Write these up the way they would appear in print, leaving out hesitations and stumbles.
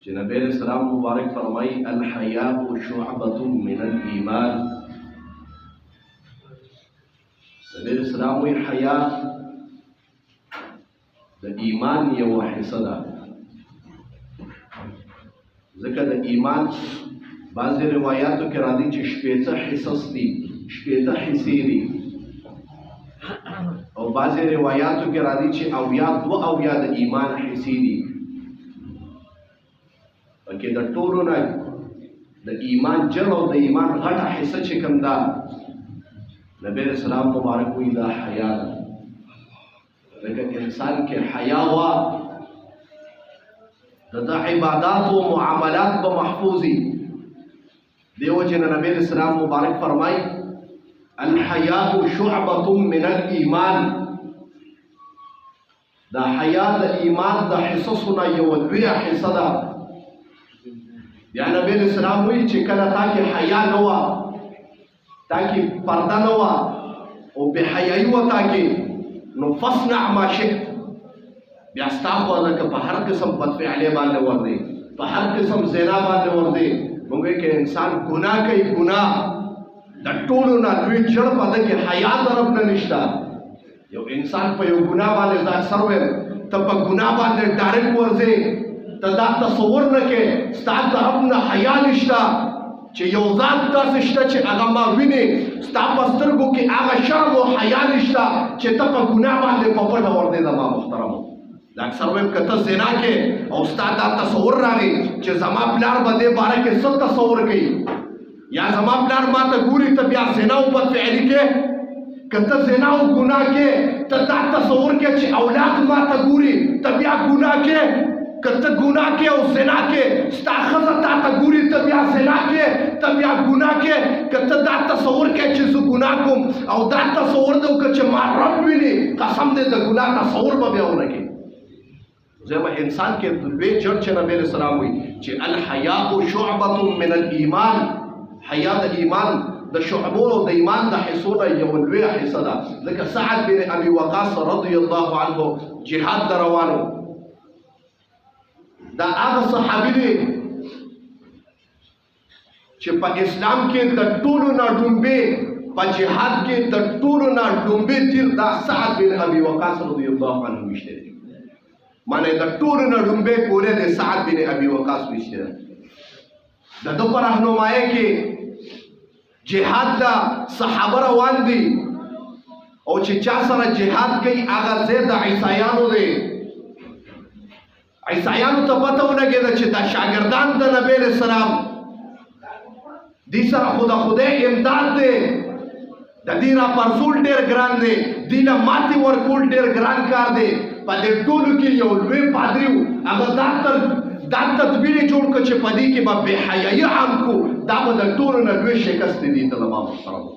چې نبی علیہ السلام مبارک فرمایي الحیاء شعبة من الایمان. نبی علیہ السلام وی حیا د ایمان یو حصه ده، ځکه د ایمان بعضې روایاتو کې راځي چې شپېته حصص دي، شپېته حصې دي، او بعضې روایاتو کې راځي چې اویا دوه اویا د ایمان حصې دي. پکې د ټولو نه د ایمان جل او د ایمان غټه حصه چې کوم ده، نبی علیہ السلام مبارک وی دا حیا ده. ځکه انسان کې حیا وه د عبادات و معاملات به محفوظي. دیو جن نبی علیہ السلام مبارک فرمائی الحیاء شعبة من الایمان. دا حیا د ایمان د حصصونه یو لویه حصه ده. یا نبی علیہ السلام وی چې کله تا کې حیا نه وه، تا کې پرده نه وه او بې حیایي وه تا کې، نو فصنع ما شئت، بیا ستا خو لکه په هر قسم بدفعلۍ باندې ورځې، په هر قسم زنا باندې ورځې. موږ که انسان ګناه کوي، ګناه د ټولو نه لوی جړ په ده کې حیا طرف نه نشته. یو انسان په یو ګناه باندې ځان سر ویم، ته په ګناه باندې ډایرکټ ورځې، ته دا تصور نه کې ستا طرف نه حیا نشته چې یو ذات داسې شته چې هغه ما ویني، ستا په سترګو کې هغه شرم او حیا نشته چې ته په ګناه باندې په پټه ورځې. زما محترمو، دا اکثر وایم که ته زنا کې او ستا دا تصور راغی چې زما پلار به دې باره کې څه تصور کوي، یا زما پلار ما ته ګوري، ته بیا زنا او بدفعلي کې، که ته زنا او ګناه کې ته دا تصور کې چې اولاد ما ته ګوري، ته بیا ګناه کې، که ته ګناه کې او زنا کې ستا ښځه تا ته ګوري، ته بیا زنا کې، ته بیا ګناه کې، که ته دا تصور کې چې زه ګناه کوم او دا تصور دی که چې ما رب ویني، قسم دی د ګناه تصور به بیا ونه کې. زما انسان کې لوی جړ چې نبی علیہ السلام وی چې الحیاء شعبة من الایمان. حیا د ایمان د شعبو او د ایمان د حصونه یو لویه حصه ده. لکه سعد بن ابي وقاص رضی الله عنه جهاد ته روانو، دا هغه صحابي دی چې په اسلام کې د ټولو نه ډومبې، په جهاد کې د ټولو نه ډومبې تیر دا سعد بن ابي وقاص رضی الله عنه وشته دی. معنی د ټولو نه ډومبې کولې د سعد بن ابي وقاص وشته دی. د ده په رهنمایۍ کې جهاد ته صحابه روان دي، او چې چا سره جهاد کوي هغه ځای د عیسایانو دی. عیسایانو ته پته ولګېده چې دا شاګردان د نبی علیہ السلام دې سره خو د خدای امداد دی، د دې راپرځول ډېر ګران دی، دې له ماتې ورکول ډېر ګران کار دی. په دې ټولو کې یو لوی پادري و، هغه دا تدبیر یې جوړ کړ چې په دې کې به بې حیایي عام کړو، دا به د ټولو نه لوی شکست دی ته زما محترمو.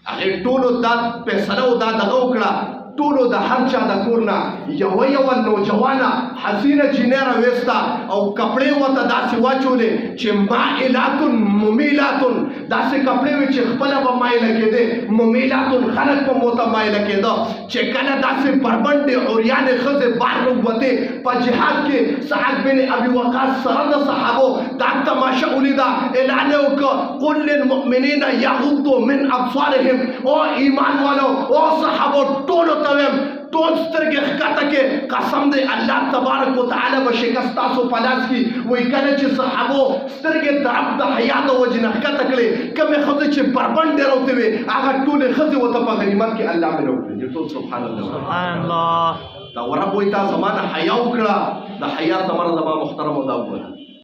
هغې ټولو دا فیصله او دا دغه وکړه، ټولو د هر چا د کور نه یوه نوجوانه حسینه جینۍ راویسته او کپړې ورته داسې واچولې چې مائلاتن ممیلاتن، داسې کپړې وې چې خپله به مایله کېدې، ممیلاتن خلک به ورته مایله کېده. چې کله داسې بربنډې عریانې ښځې بهر راووتې په جهاد کې، سعد بن ابي وقاص سره د صحابو دا تماشه ولیده، اعلان یې وکړه قل للمؤمنین یغضوا من ابصارهم. او ایمان والو او صحابو ټولو ته ویم ټول سترګې ښکته کې، قسم دی الله تبارک وتعالی به شکست تاسو په لاس کړي. وایي کله چې صحابو سترګې د رب د حیا د وجې نه ښکته کړې، کومې ښځې چې بربنډې راوتې وې هغه ټولې ښځې ورته په غنیمت کې الله مې راوکړي. ټول سبحان الله سبحان الله. دا رب وایي تا زما نه حیا وکړه، د حیا ثمره زما محترمو دا وګوره.